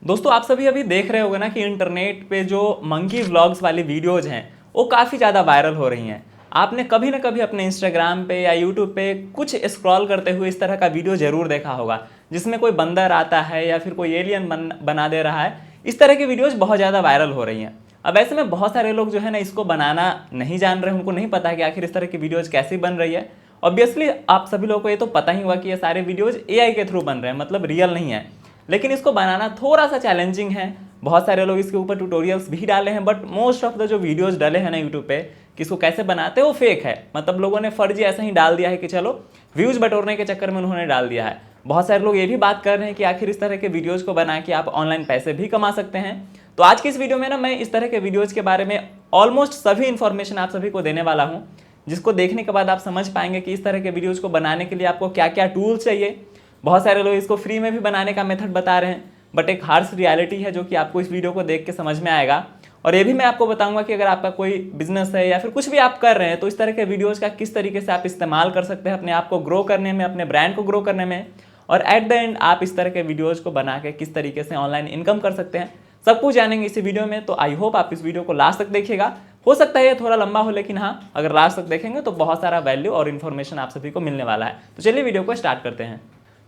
दोस्तों आप सभी अभी देख रहे होंगे ना कि इंटरनेट पे जो मंकी व्लॉग्स वाली वीडियोज हैं वो काफ़ी ज़्यादा वायरल हो रही हैं। आपने कभी ना कभी अपने इंस्टाग्राम पे या यूट्यूब पे कुछ स्क्रॉल करते हुए इस तरह का वीडियो ज़रूर देखा होगा जिसमें कोई बंदर आता है या फिर कोई एलियन बना दे रहा है। इस तरह की वीडियोज बहुत ज़्यादा वायरल हो रही हैं। अब ऐसे में बहुत सारे लोग जो है ना इसको बनाना नहीं जान रहे, उनको नहीं पता कि आखिर इस तरह की वीडियोज कैसी बन रही है। ऑब्वियसली आप सभी लोगों को ये तो पता ही हुआ कि ये सारे वीडियोज एआई के थ्रू बन रहे हैं, मतलब रियल नहीं है। लेकिन इसको बनाना थोड़ा सा चैलेंजिंग है। बहुत सारे लोग इसके ऊपर ट्यूटोरियल्स भी डाले हैं, बट मोस्ट ऑफ द जो वीडियोस डाले हैं ना यूट्यूब पे कि इसको कैसे बनाते हैं वो फेक है। मतलब लोगों ने फर्जी ऐसा ही डाल दिया है कि चलो व्यूज बटोरने के चक्कर में उन्होंने डाल दिया है। बहुत सारे लोग ये भी बात कर रहे हैं कि आखिर इस तरह के वीडियोज़ को बना के आप ऑनलाइन पैसे भी कमा सकते हैं। तो आज की इस वीडियो में ना मैं इस तरह के वीडियोज़ के बारे में ऑलमोस्ट सभी इन्फॉर्मेशन आप सभी को देने वाला हूँ, जिसको देखने के बाद आप समझ पाएंगे कि इस तरह के वीडियोज़ को बनाने के लिए आपको क्या क्या टूल्स चाहिए। बहुत सारे लोग इसको फ्री में भी बनाने का मेथड बता रहे हैं, बट एक हार्श रियलिटी है जो कि आपको इस वीडियो को देख के समझ में आएगा। और ये भी मैं आपको बताऊंगा कि अगर आपका कोई बिजनेस है या फिर कुछ भी आप कर रहे हैं तो इस तरह के वीडियोस का किस तरीके से आप इस्तेमाल कर सकते हैं अपने आप को ग्रो करने में, अपने ब्रांड को ग्रो करने में, और एट द एंड आप इस तरह के वीडियोज़ को बना के किस तरीके से ऑनलाइन इनकम कर सकते हैं, सब कुछ जानेंगे इसी वीडियो में। तो आई होप आप इस वीडियो को लास्ट तक देखिएगा। हो सकता है ये थोड़ा लंबा हो, लेकिन हाँ अगर लास्ट तक देखेंगे तो बहुत सारा वैल्यू और इन्फॉर्मेशन आप सभी को मिलने वाला है। तो चलिए वीडियो को स्टार्ट करते हैं।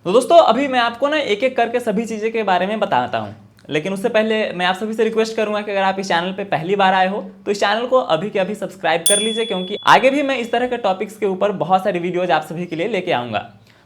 तो दोस्तों अभी मैं आपको ना एक एक करके सभी चीज़ें के बारे में बताता हूँ, लेकिन उससे पहले मैं आप सभी से रिक्वेस्ट करूंगा कि अगर आप इस चैनल पे पहली बार आए हो तो इस चैनल को अभी के अभी सब्सक्राइब कर लीजिए, क्योंकि आगे भी मैं इस तरह के टॉपिक्स के ऊपर बहुत सारी वीडियोज आप सभी के लिए लेके आऊँगा।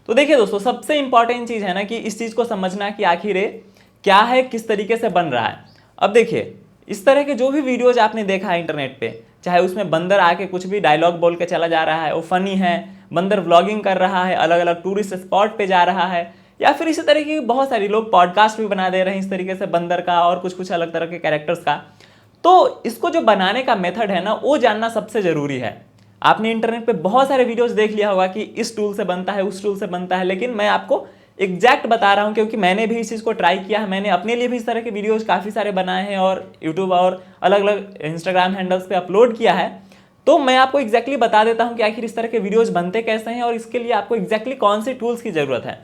तो देखिए दोस्तों, सबसे इंपॉर्टेंट चीज़ है ना कि इस चीज़ को समझना कि आखिर ये क्या है, किस तरीके से बन रहा है। अब देखिए, इस तरह के जो भी वीडियोज आपने देखा है इंटरनेट पे, चाहे उसमें बंदर आके कुछ भी डायलॉग बोल के चला जा रहा है, वो फनी है, बंदर व्लॉगिंग कर रहा है, अलग अलग टूरिस्ट स्पॉट पे जा रहा है, या फिर इसी तरह की बहुत सारी लोग पॉडकास्ट भी बना दे रहे हैं इस तरीके से बंदर का और कुछ कुछ अलग तरह के कैरेक्टर्स का। तो इसको जो बनाने का मेथड है ना वो जानना सबसे ज़रूरी है। आपने इंटरनेट पे बहुत सारे वीडियोस देख लिया होगा कि इस टूल से बनता है, उस टूल से बनता है, लेकिन मैं आपको एग्जैक्ट बता रहा हूँ क्योंकि मैंने भी इस चीज़ को ट्राई किया है। मैंने अपने लिए भी इस तरह के वीडियोज़ काफ़ी सारे बनाए हैं और यूट्यूब और अलग अलग इंस्टाग्राम हैंडल्स पे अपलोड किया है। तो मैं आपको एग्जैक्टली बता देता हूँ कि आखिर इस तरह के वीडियोज़ बनते कैसे हैं और इसके लिए आपको एग्जैक्टली कौन से टूल्स की ज़रूरत है।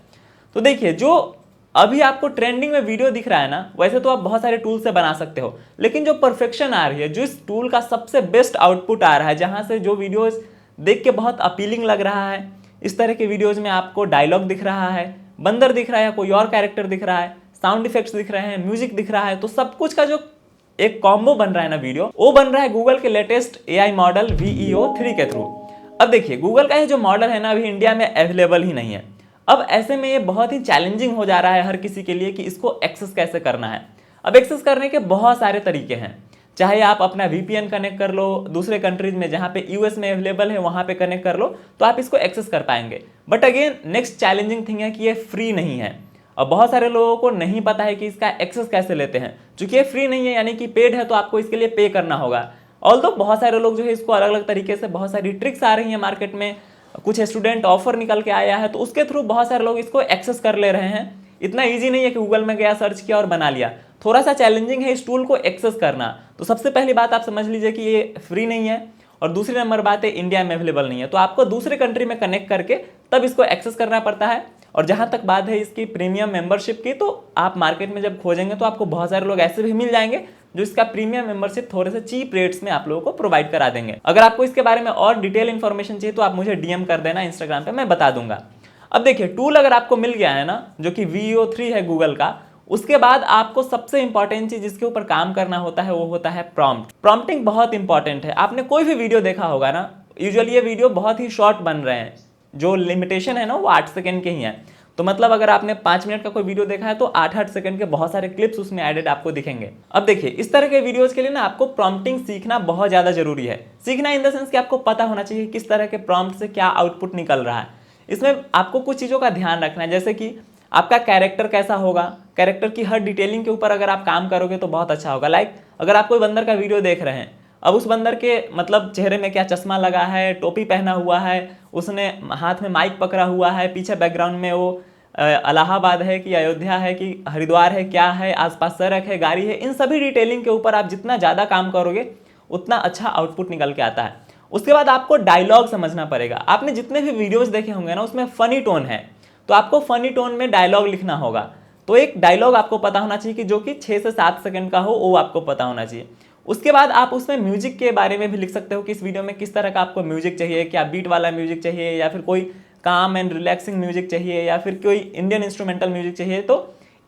तो देखिए, जो अभी आपको ट्रेंडिंग में वीडियो दिख रहा है ना, वैसे तो आप बहुत सारे टूल से बना सकते हो, लेकिन जो परफेक्शन आ रही है, जो इस टूल का सबसे बेस्ट आउटपुट आ रहा है, जहां से जो वीडियोस देख के बहुत अपीलिंग लग रहा है, इस तरह के वीडियोस में आपको डायलॉग दिख रहा है, बंदर दिख रहा है या कोई और कैरेक्टर दिख रहा है, साउंड इफेक्ट्स दिख रहे हैं, म्यूजिक दिख रहा है, तो सब कुछ का जो एक कॉम्बो बन रहा है ना वीडियो, वो बन रहा है गूगल के लेटेस्ट एआई मॉडल VEO3 के थ्रू। अब देखिए, गूगल का ये जो मॉडल है ना अभी इंडिया में अवेलेबल ही नहीं है। अब ऐसे में ये बहुत ही चैलेंजिंग हो जा रहा है हर किसी के लिए कि इसको एक्सेस कैसे करना है। अब एक्सेस करने के बहुत सारे तरीके हैं, चाहे आप अपना VPN कनेक्ट कर लो दूसरे कंट्रीज में, जहाँ पे US में अवेलेबल है वहाँ पे कनेक्ट कर लो तो आप इसको एक्सेस कर पाएंगे। But again next challenging thing है कि ये फ्री नहीं है। अब बहुत सारे लोगों को नहीं पता है कि इसका एक्सेस कैसे लेते हैं। चूंकि ये फ्री नहीं है यानी कि पेड है, तो आपको इसके लिए पे करना होगा। ऑल्दो बहुत सारे लोग जो है इसको अलग अलग तरीके से, बहुत सारी ट्रिक्स आ रही हैं मार्केट में, कुछ स्टूडेंट ऑफर निकल के आया है तो उसके थ्रू बहुत सारे लोग इसको एक्सेस कर ले रहे हैं। इतना इजी नहीं है कि गूगल में गया, सर्च किया और बना लिया। थोड़ा सा चैलेंजिंग है इस टूल को एक्सेस करना। तो सबसे पहली बात आप समझ लीजिए कि ये फ्री नहीं है, और दूसरी नंबर बात है इंडिया में अवेलेबल नहीं है, तो आपको दूसरे कंट्री में कनेक्ट करके तब इसको एक्सेस करना पड़ता है। और जहाँ तक बात है इसकी प्रीमियम मेंबरशिप की, तो आप मार्केट में जब खोजेंगे तो आपको बहुत सारे लोग ऐसे भी मिल जाएंगे जो इसका प्रीमियम मेंबरशिप थोड़े से चीप रेट्स में आप लोगों को प्रोवाइड करा देंगे। अगर आपको इसके बारे में और डिटेल इन्फॉर्मेशन चाहिए तो आप मुझे DM कर देना इंस्टाग्राम पे, मैं बता दूंगा। अब देखिए, टूल अगर आपको मिल गया है ना, जो कि VEO3 है गूगल का, उसके बाद आपको सबसे इंपॉर्टेंट चीज जिसके ऊपर काम करना होता है वो होता है प्रॉम्प्ट। प्रॉम्प्टिंग बहुत इंपॉर्टेंट है। आपने कोई भी वीडियो देखा होगा ना, यूजुअली ये वीडियो बहुत ही शॉर्ट बन रहे हैं, जो लिमिटेशन है ना वो 8 सेकेंड के ही है। तो मतलब अगर आपने 5 मिनट का कोई वीडियो देखा है तो 8-8 सेकंड के बहुत सारे क्लिप्स उसमें एडेड आपको दिखेंगे। अब देखिए, इस तरह के वीडियोस के लिए ना आपको प्रॉम्प्टिंग सीखना बहुत ज़्यादा जरूरी है। सीखना इन द सेंस कि आपको पता होना चाहिए किस तरह के प्रॉम्प्ट से क्या आउटपुट निकल रहा है। इसमें आपको कुछ चीज़ों का ध्यान रखना है, जैसे कि आपका कैरेक्टर कैसा होगा, कैरेक्टर की हर डिटेलिंग के ऊपर अगर आप काम करोगे तो बहुत अच्छा होगा। लाइक अगर आप कोई बंदर का वीडियो देख रहे हैं, अब उस बंदर के मतलब चेहरे में क्या चश्मा लगा है, टोपी पहना हुआ है, उसने हाथ में माइक पकड़ा हुआ है, पीछे बैकग्राउंड में वो इलाहाबाद है कि अयोध्या है कि हरिद्वार है, क्या है, आसपास सड़क है, गाड़ी है, इन सभी डिटेलिंग के ऊपर आप जितना ज़्यादा काम करोगे उतना अच्छा आउटपुट निकल के आता है। उसके बाद आपको डायलॉग समझना पड़ेगा। आपने जितने भी वीडियोस देखे होंगे ना उसमें फनी टोन है, तो आपको फनी टोन में डायलॉग लिखना होगा। तो एक डायलॉग आपको पता होना चाहिए कि जो कि 6 से 7 सेकंड का हो, वो आपको पता होना चाहिए। उसके बाद आप उसमें म्यूजिक के बारे में भी लिख सकते हो कि इस वीडियो में किस तरह का आपको म्यूजिक चाहिए, क्या बीट वाला म्यूजिक चाहिए या फिर कोई काम एंड रिलैक्सिंग म्यूजिक चाहिए या फिर कोई इंडियन इंस्ट्रूमेंटल म्यूजिक चाहिए। तो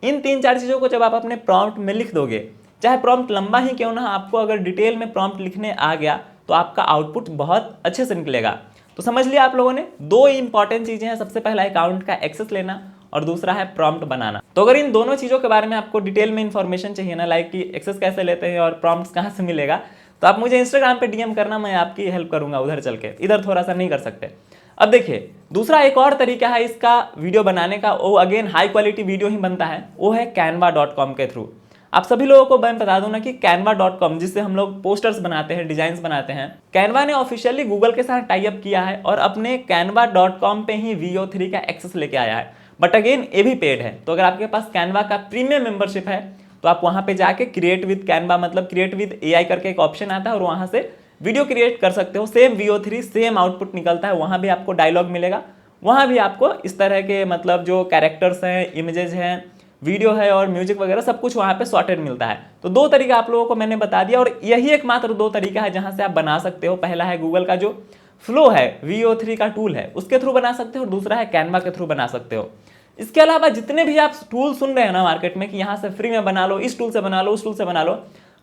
इन 3-4 चीज़ों को जब आप अपने प्रॉम्प्ट में लिख दोगे, चाहे प्रॉम्प्ट लंबा ही क्यों ना, आपको अगर डिटेल में प्रॉम्प्ट लिखने आ गया तो आपका आउटपुट बहुत अच्छे से निकलेगा। तो समझ लिया आप लोगों ने, 2 इंपॉर्टेंट चीज़ें हैं। सबसे पहला अकाउंट का एक्सेस लेना और दूसरा है प्रॉम्प्ट बनाना। तो अगर इन दोनों चीज़ों के बारे में आपको डिटेल में इंफॉर्मेशन चाहिए ना, लाइक कि एक्सेस कैसे लेते हैं और प्रॉम्प्ट्स कहाँ से मिलेगा, तो आप मुझे इंस्टाग्राम पे डीएम करना, मैं आपकी हेल्प करूंगा उधर चल के, इधर थोड़ा सा नहीं कर सकते। अब देखिए, दूसरा एक और तरीका है इसका वीडियो बनाने का, वो अगेन हाई क्वालिटी वीडियो ही बनता है, वो है canva.com के थ्रू। आप सभी लोगों को मैं बता दूं ना कि canva.com, जिससे हम लोग पोस्टर्स बनाते हैं, डिजाइन्स बनाते हैं, कैनवा ने ऑफिशियली गूगल के साथ टाई अप किया है और अपने canva.com पे ही VO3 का एक्सेस लेके आया है। बट अगेन ये भी पेड है। तो अगर आपके पास कैनवा का प्रीमियम मेंबरशिप है तो आप वहां पे जाके क्रिएट विद कैनवा, मतलब क्रिएट विद AI करके एक ऑप्शन आता है और वहां से वीडियो क्रिएट कर सकते हो। सेम VO3 सेम आउटपुट निकलता है, वहां भी आपको डायलॉग मिलेगा, वहां भी आपको इस तरह के मतलब जो कैरेक्टर्स हैं, इमेजेस हैं, वीडियो है और म्यूजिक वगैरह सब कुछ वहां पे सॉर्टेड मिलता है। तो 2 तरीका आप लोगों को मैंने बता दिया और यही एकमात्र 2 तरीका है जहां से आप बना सकते हो। पहला है गूगल का जो फ्लो है, VO3 का टूल है, उसके थ्रू बना सकते हो और दूसरा है कैनवा के थ्रू बना सकते हो। इसके अलावा जितने भी आप टूल सुन रहे हैं ना मार्केट में कि यहाँ से फ्री में बना लो, इस टूल से बना लो, उस टूल से बना लो,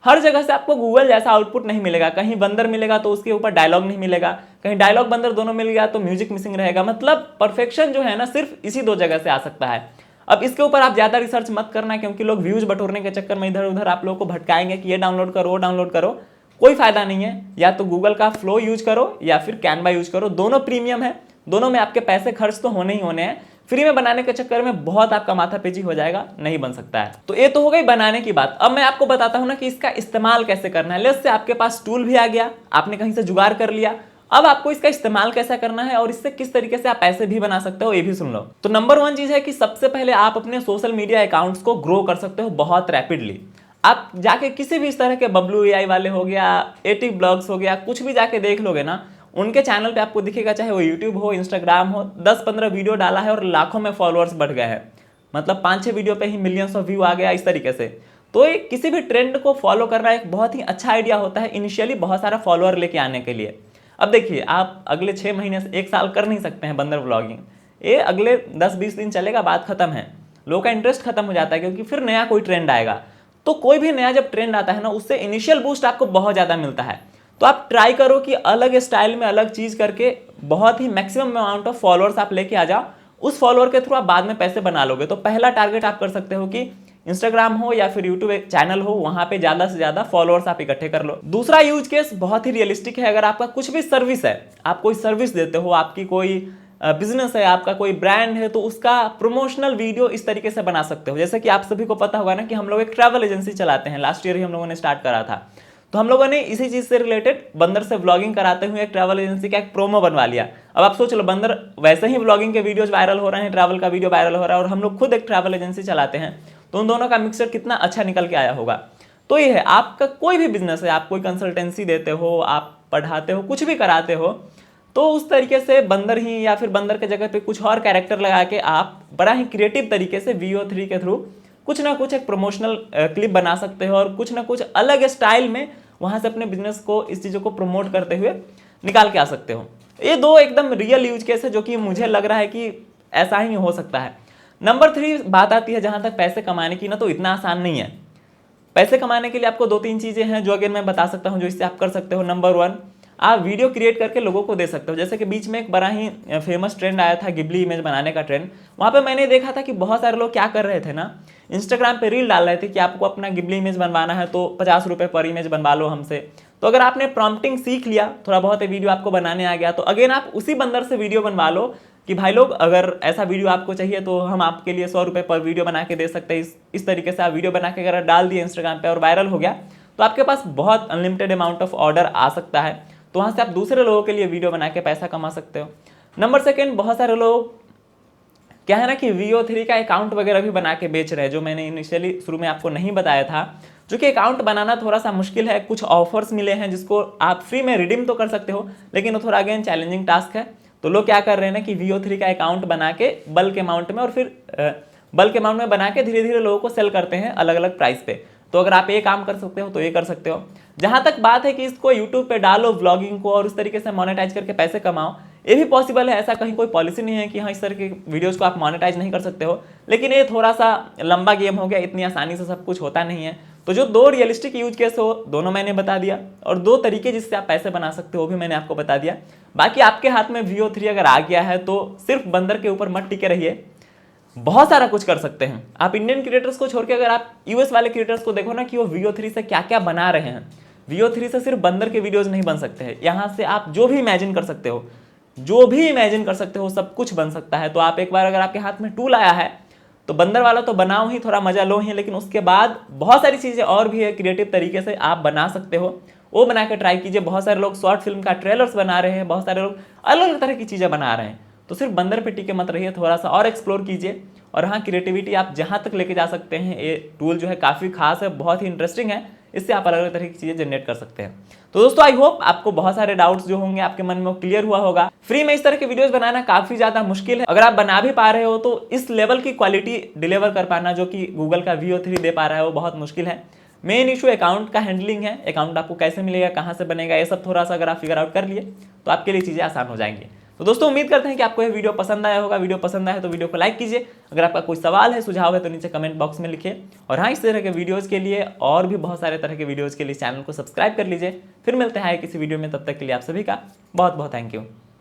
हर जगह से आपको गूगल जैसा आउटपुट नहीं मिलेगा। कहीं बंदर मिलेगा तो उसके ऊपर डायलॉग नहीं मिलेगा, कहीं डायलॉग बंदर दोनों मिल गया तो म्यूजिक मिसिंग रहेगा। मतलब परफेक्शन जो है ना सिर्फ इसी 2 जगह से आ सकता है। अब इसके ऊपर आप ज्यादा रिसर्च मत करना, क्योंकि लोग व्यूज बटोरने के चक्कर में इधर उधर आप लोगों को भटकाएंगे कि ये डाउनलोड करो, वो डाउनलोड करो। कोई फायदा नहीं है। या तो गूगल का फ्लो यूज करो या फिर कैनवा यूज करो, दोनों प्रीमियम है, दोनों में आपके पैसे खर्च तो होने ही होने हैं। फ्री में बनाने के चक्कर में बहुत आपका माथा पेची हो जाएगा, नहीं बन सकता है। तो ये तो हो गई बनाने की बात। अब मैं आपको बताता हूं ना कि इसका इस्तेमाल कैसे करना है। लेट्स से आपके पास टूल भी आ गया, आपने कहीं से जुगाड़ कर लिया, अब आपको इसका इस्तेमाल कैसा करना है और इससे किस तरीके से आप पैसे भी बना सकते हो, ये भी सुन लो। तो नंबर 1 चीज है कि सबसे पहले आप अपने सोशल मीडिया अकाउंट्स को ग्रो कर सकते हो बहुत रैपिडली। आप जाके किसी भी इस तरह के बबलू AI वाले हो गया, एटी ब्लॉग्स हो गया, कुछ भी जाके देख लोगे ना, उनके चैनल पे आपको दिखेगा, चाहे वो यूट्यूब हो, इंस्टाग्राम हो, 10-15 वीडियो डाला है और लाखों में फॉलोअर्स बढ़ गए हैं। मतलब 5-6 वीडियो पे ही मिलियंस ऑफ व्यू आ गया, इस तरीके से। तो एक किसी भी ट्रेंड को फॉलो करना एक बहुत ही अच्छा आइडिया होता है इनिशियली बहुत सारा फॉलोअर लेके आने के लिए। अब देखिए, आप अगले 6 महीने से 1 साल कर नहीं सकते हैं बंदर व्लॉगिंग, ये अगले 10-20 दिन चलेगा, बात खत्म है, लोगों का इंटरेस्ट खत्म हो जाता है, क्योंकि फिर नया कोई ट्रेंड आएगा। तो कोई भी नया जब ट्रेंड आता है ना, उससे इनिशियल बूस्ट आपको बहुत ज़्यादा मिलता है। तो आप ट्राई करो कि अलग स्टाइल में अलग चीज़ करके बहुत ही मैक्सिमम अमाउंट ऑफ फॉलोअर्स आप लेके आ जाओ। उस फॉलोअर के थ्रू आप बाद में पैसे बना लोगे। तो पहला टारगेट आप कर सकते हो कि इंस्टाग्राम हो या फिर यूट्यूब एक चैनल हो, वहां पे ज्यादा से ज्यादा फॉलोअर्स आप इकट्ठे कर लो। दूसरा यूज केस बहुत ही रियलिस्टिक है। अगर आपका कुछ भी सर्विस है, आप कोई सर्विस देते हो, आपकी कोई बिजनेस है, आपका कोई ब्रांड है, तो उसका प्रमोशनल वीडियो इस तरीके से बना सकते हो। जैसे कि आप सभी को पता होगा ना कि हम लोग एक ट्रैवल एजेंसी चलाते हैं, लास्ट ईयर ही हम लोगों ने स्टार्ट करा था। तो हम लोगों ने इसी चीज से रिलेटेड बंदर से व्लॉगिंग कराते हुए एक ट्रैवल एजेंसी का एक प्रोमो बनवा लिया। अब आप सोच लो, बंदर वैसे ही व्लॉगिंग के वीडियोज वायरल हो रहे हैं, ट्रैवल का वीडियो वायरल हो रहा है और हम लोग खुद एक ट्रैवल एजेंसी चलाते हैं, तो उन दोनों का मिक्सचर कितना अच्छा निकल के आया होगा। तो ये है, आपका कोई भी बिजनेस है, आप कोई कंसल्टेंसी देते हो, आप पढ़ाते हो, कुछ भी कराते हो, तो उस तरीके से बंदर ही या फिर बंदर के जगह पे कुछ और कैरेक्टर लगा के आप बड़ा ही क्रिएटिव तरीके से VO3 के थ्रू कुछ ना कुछ एक प्रमोशनल क्लिप बना सकते हो और कुछ ना कुछ अलग स्टाइल में वहां से अपने बिजनेस को, इस चीज़ों को प्रमोट करते हुए निकाल के आ सकते हो। ये 2 एकदम रियल यूज केस है जो कि मुझे लग रहा है कि ऐसा ही हो सकता है। नंबर 3 बात आती है जहां तक पैसे कमाने की ना, तो इतना आसान नहीं है। पैसे कमाने के लिए आपको 2-3 चीज़ें हैं जो अगर मैं बता सकता हूं जो इससे आप कर सकते हो। नंबर 1, आप वीडियो क्रिएट करके लोगों को दे सकते हो। जैसे कि बीच में एक बड़ा ही फेमस ट्रेंड आया था, गिबली इमेज बनाने का ट्रेंड। वहाँ पे मैंने देखा था कि बहुत सारे लोग क्या कर रहे थे ना, इंस्टाग्राम पे रील डाल रहे थे कि आपको अपना गिबली इमेज बनवाना है तो 50 रुपये पर इमेज बनवा लो हमसे। तो अगर आपने प्रॉम्प्टिंग सीख लिया, थोड़ा बहुत वीडियो आपको बनाने आ गया, तो अगेन आप उसी बंदर से वीडियो बनवा लो कि भाई लोग, अगर ऐसा वीडियो आपको चाहिए तो हम आपके लिए 100 रुपये पर वीडियो बना के दे सकते हैं। इस तरीके से आप वीडियो बना के अगर डाल दिए इंस्टाग्राम पे और वायरल हो गया, तो आपके पास बहुत अनलिमिटेड अमाउंट ऑफ ऑर्डर आ सकता है। तो वहाँ से आप दूसरे लोगों के लिए वीडियो बना के पैसा कमा सकते हो। नंबर 2, बहुत सारे लोग क्या है ना कि VO3 का अकाउंट वगैरह भी बना के बेच रहे हैं, जो मैंने इनिशियली शुरू में आपको नहीं बताया था, जो कि अकाउंट बनाना थोड़ा सा मुश्किल है। कुछ ऑफर्स मिले हैं जिसको आप फ्री में रिडीम तो कर सकते हो, लेकिन वो थोड़ा अगेन चैलेंजिंग टास्क है। तो लोग क्या कर रहे हैं ना कि VO3 का अकाउंट बना के बल्क अमाउंट में और फिर बल्क अमाउंट में बना के धीरे धीरे लोगों को सेल करते हैं अलग अलग प्राइस पे। तो अगर आप ये काम कर सकते हो तो ये कर सकते हो। जहां तक बात है कि इसको यूट्यूब पे डालो व्लॉगिंग को और उस तरीके से मोनेटाइज करके पैसे कमाओ, ये भी पॉसिबल है। ऐसा कहीं कोई पॉलिसी नहीं है कि हाँ इस तरह के वीडियोस को आप मोनेटाइज नहीं कर सकते हो, लेकिन ये थोड़ा सा लंबा गेम हो गया, इतनी आसानी से सब कुछ होता नहीं है। तो जो दो रियलिस्टिक यूज केस हो दोनों मैंने बता दिया, और दो तरीके जिससे आप पैसे बना सकते हो वो भी मैंने आपको बता दिया। बाकी आपके हाथ में VO3 अगर आ गया है तो सिर्फ बंदर के ऊपर मत टिके रहिए, बहुत सारा कुछ कर सकते हैं आप। इंडियन क्रिएटर्स को छोड़ के अगर आप यूएस वाले क्रिएटर्स को देखो ना कि वो VO3 से क्या क्या बना रहे हैं। VO3 से सिर्फ बंदर के वीडियोज नहीं बन सकते हैं, यहाँ से आप जो भी इमेजिन कर सकते हो, जो भी इमेजिन कर सकते हो सब कुछ बन सकता है। तो आप एक बार अगर आपके हाथ में टूल आया है तो बंदर वाला तो बनाओ ही, थोड़ा मजा लो ही, लेकिन उसके बाद बहुत सारी चीजें और भी है क्रिएटिव तरीके से आप बना सकते हो, वो बना के ट्राई कीजिए। बहुत सारे लोग शॉर्ट फिल्म का ट्रेलर्स बना रहे हैं, बहुत सारे लोग अलग अलग तरह की चीजें बना रहे हैं। तो सिर्फ बंदर पे टिके मत रहिए, थोड़ा सा और एक्सप्लोर कीजिए। और हाँ, क्रिएटिविटी आप जहाँ तक लेके जा सकते हैं, ये टूल जो है काफ़ी खास है, बहुत ही इंटरेस्टिंग है, इससे आप अलग अलग तरह की चीज़ें जनरेट कर सकते हैं। तो दोस्तों आई होप आपको बहुत सारे डाउट्स जो होंगे आपके मन में वो क्लियर हुआ होगा। फ्री में इस तरह के वीडियोस बनाना काफ़ी ज़्यादा मुश्किल है, अगर आप बना भी पा रहे हो तो इस लेवल की क्वालिटी डिलीवर कर पाना जो कि गूगल का VO3 दे पा रहा है वो बहुत मुश्किल है। मेन इशू अकाउंट का हैंडलिंग है, अकाउंट आपको कैसे मिलेगा, कहाँ से बनेगा, ये सब थोड़ा सा अगर आप फिगर आउट कर लिए तो आपके लिए चीज़ें आसान हो जाएंगी। तो दोस्तों उम्मीद करते हैं कि आपको ये वीडियो पसंद आया होगा। वीडियो पसंद आया तो वीडियो को लाइक कीजिए, अगर आपका कोई सवाल है सुझाव है तो नीचे कमेंट बॉक्स में लिखिए। और हाँ, इस तरह के वीडियोज़ के लिए और भी बहुत सारे तरह के वीडियोज़ के लिए चैनल को सब्सक्राइब कर लीजिए। फिर मिलते हैं किसी वीडियो में, तब तक के लिए आप सभी का बहुत बहुत थैंक यू।